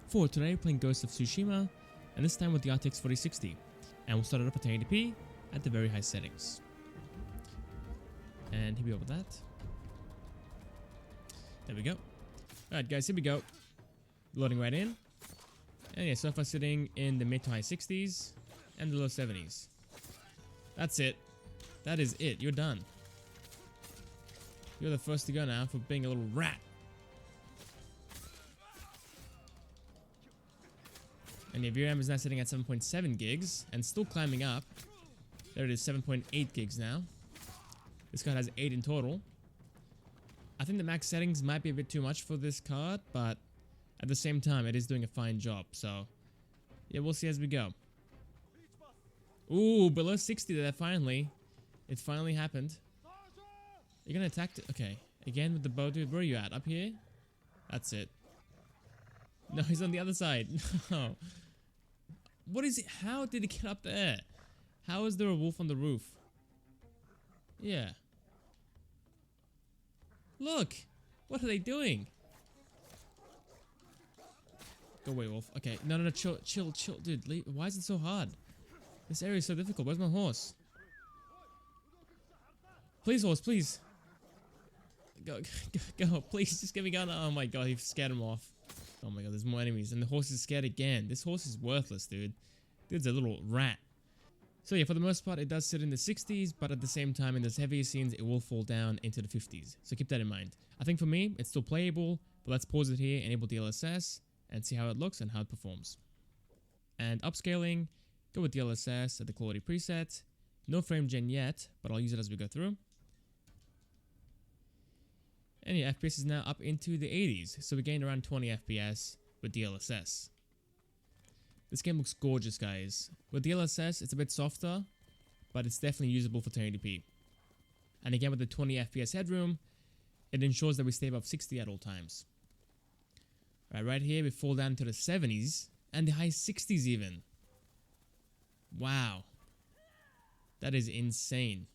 For today, we're playing Ghost of Tsushima, and this time with the RTX 4060, and we'll start it up at 1080p at the very high settings. And here we go with that. There we go. Alright guys, here we go. Loading right in. And yeah, so far sitting in the mid to high 60s and the low 70s. That's it. That is it. You're done. You're the first to go now for being a little rat. And your VRAM is now sitting at 7.7 gigs and still climbing up. There it is, 7.8 gigs now. This card has 8 in total. I think the max settings might be a bit too much for this card, but at the same time, it is doing a fine job. So, yeah, we'll see as we go. Ooh, below 60 there, finally. It finally happened. You're gonna attack okay, again with the bow, dude. Where are you at? Up here? That's it. No, he's on the other side. No. What is it? How did he get up there? How is there a wolf on the roof? Yeah. Look! What are they doing? Go away, wolf. Okay, no, chill, dude. Why is it so hard? This area is so difficult. Where's my horse? Please, horse, please. Go, please, just get me going. Oh my god, he scared him off. Oh my god, there's more enemies, and the horse is scared again. This horse is worthless, dude. Dude's a little rat. So yeah, for the most part, it does sit in the 60s, but at the same time, in those heavier scenes, it will fall down into the 50s. So keep that in mind. I think for me, it's still playable, but let's pause it here, enable DLSS, and see how it looks and how it performs. And upscaling, go with DLSS at the quality preset. No frame gen yet, but I'll use it as we go through. And yeah, FPS is now up into the 80s, so we gained around 20 FPS with DLSS. This game looks gorgeous, guys. With DLSS, it's a bit softer, but it's definitely usable for 1080p. And again, with the 20 FPS headroom, it ensures that we stay above 60 at all times. Right here, we fall down to the 70s, and the high 60s even. Wow. That is insane.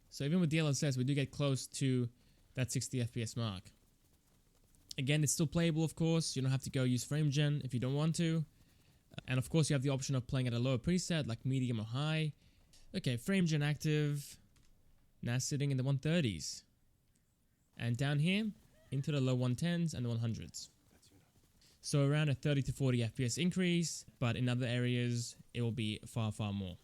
So even with DLSS, we do get close to that 60 FPS mark. Again, it's still playable, of course. You don't have to go use Frame Gen if you don't want to. And of course, you have the option of playing at a lower preset like medium or high. Okay, Frame Gen active. Now sitting in the 130s. And down here, into the low 110s and the 100s. So around a 30 to 40 FPS increase, but in other areas, it will be far, far more.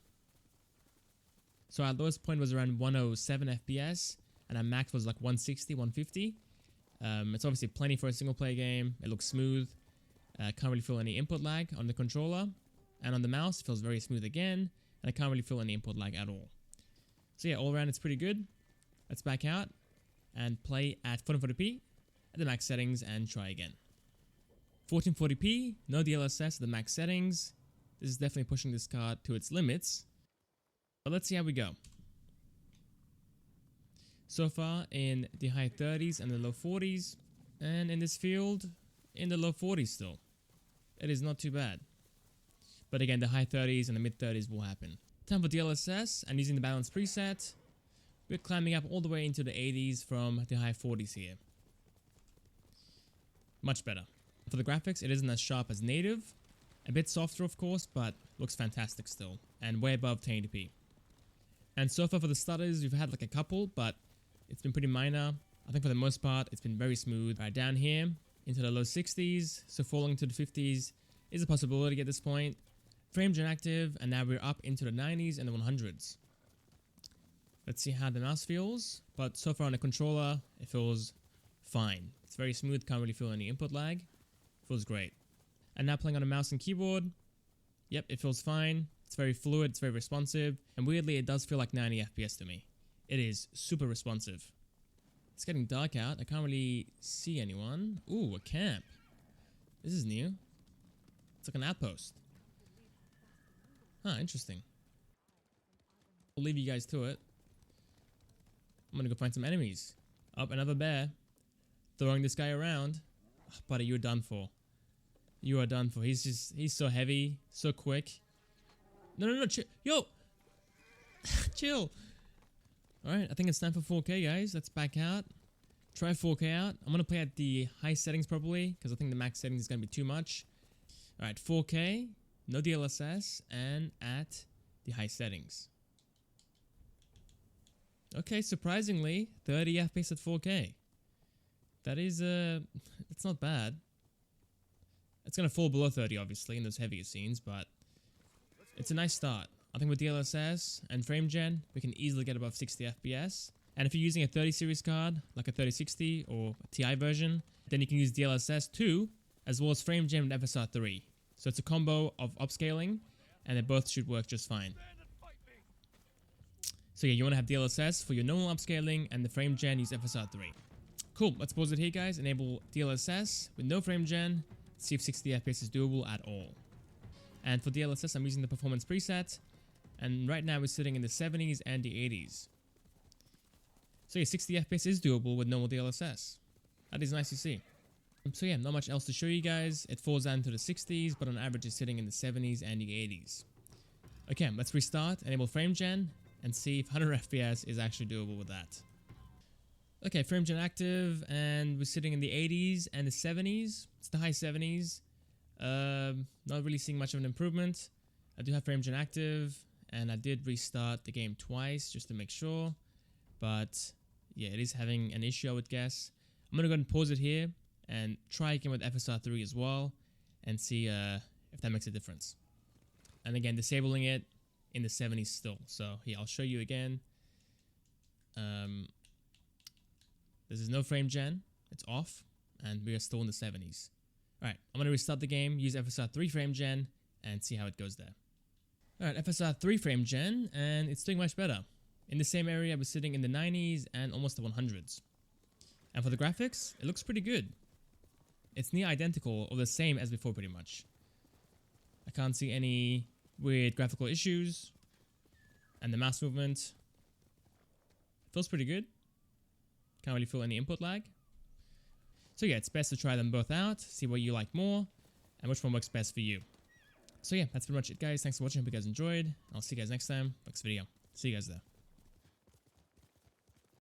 So our lowest point was around 107 FPS. And our max was like 160, 150. It's obviously plenty for a single player game. It looks smooth. Can't really feel any input lag on the controller. And on the mouse, it feels very smooth again. And I can't really feel any input lag at all. So yeah, all around it's pretty good. Let's back out and play at 1440p at the max settings and try again. 1440p, no DLSS at the max settings. This is definitely pushing this card to its limits. But let's see how we go. So far in the high 30s and the low 40s, and in this field, in the low 40s still. It is not too bad. But again, the high 30s and the mid 30s will happen. Time for DLSS, and using the balance preset, we're climbing up all the way into the 80s from the high 40s here. Much better. For the graphics, it isn't as sharp as native, a bit softer of course, but looks fantastic still, and way above 1080p. And so far for the stutters, we've had like a couple, but it's been pretty minor. I think for the most part, it's been very smooth. Right down here, into the low 60s, so falling to the 50s is a possibility at this point. Frame Gen active, and now we're up into the 90s and the 100s. Let's see how the mouse feels, but so far on the controller, it feels fine. It's very smooth, can't really feel any input lag. Feels great. And now playing on a mouse and keyboard, yep, it feels fine. It's very fluid, it's very responsive, and weirdly, it does feel like 90 FPS to me. It is super responsive. It's getting dark out. I can't really see anyone. Ooh, a camp. This is new. It's like an outpost. Huh, interesting. I'll leave you guys to it. I'm gonna go find some enemies. Up, another bear. Throwing this guy around. Oh, buddy, you're done for. You are done for. He's so heavy, so quick. No, chill. Yo! Chill! Alright, I think it's time for 4K, guys. Let's back out. try 4K out. I'm gonna play at the high settings probably because I think the max settings is gonna be too much. All right, 4K, no DLSS, and at the high settings. Okay, surprisingly, 30 FPS at 4K. That is, it's not bad. It's gonna fall below 30 obviously in those heavier scenes, but it's a nice start. I think with DLSS and Frame Gen, we can easily get above 60 FPS. And if you're using a 30 series card, like a 3060 or a TI version, then you can use DLSS 2, as well as Frame Gen with FSR 3. So it's a combo of upscaling, and they both should work just fine. So yeah, you want to have DLSS for your normal upscaling, and the Frame Gen use FSR 3. Cool, let's pause it here guys, enable DLSS with no Frame Gen, see if 60 FPS is doable at all. And for DLSS, I'm using the performance preset, and right now we're sitting in the 70s and the 80s. So yeah, 60 FPS is doable with normal DLSS. That is nice to see. So yeah, not much else to show you guys. It falls down to the 60s, but on average it's sitting in the 70s and the 80s. Okay, let's restart, enable Frame Gen, and see if 100 FPS is actually doable with that. Okay, Frame Gen active, and we're sitting in the 80s and the 70s. It's the high 70s. Not really seeing much of an improvement. I do have Frame Gen active, and I did restart the game twice just to make sure. But yeah, it is having an issue, I would guess. I'm going to go ahead and pause it here and try again with FSR 3 as well and see if that makes a difference. And again, disabling it in the 70s still. So yeah, I'll show you again. This is no Frame Gen. It's off, and we are still in the 70s. Alright, I'm going to restart the game, use FSR 3 Frame Gen, and see how it goes there. Alright, FSR 3 Frame Gen, and it's doing much better. In the same area, we're sitting in the 90s and almost the 100s. And for the graphics, it looks pretty good. It's near identical or the same as before pretty much. I can't see any weird graphical issues. And the mouse movement feels pretty good. Can't really feel any input lag. So yeah, it's best to try them both out, see what you like more, and which one works best for you. So yeah, that's pretty much it guys. Thanks for watching. Hope you guys enjoyed. I'll see you guys next time. Next video. See you guys there.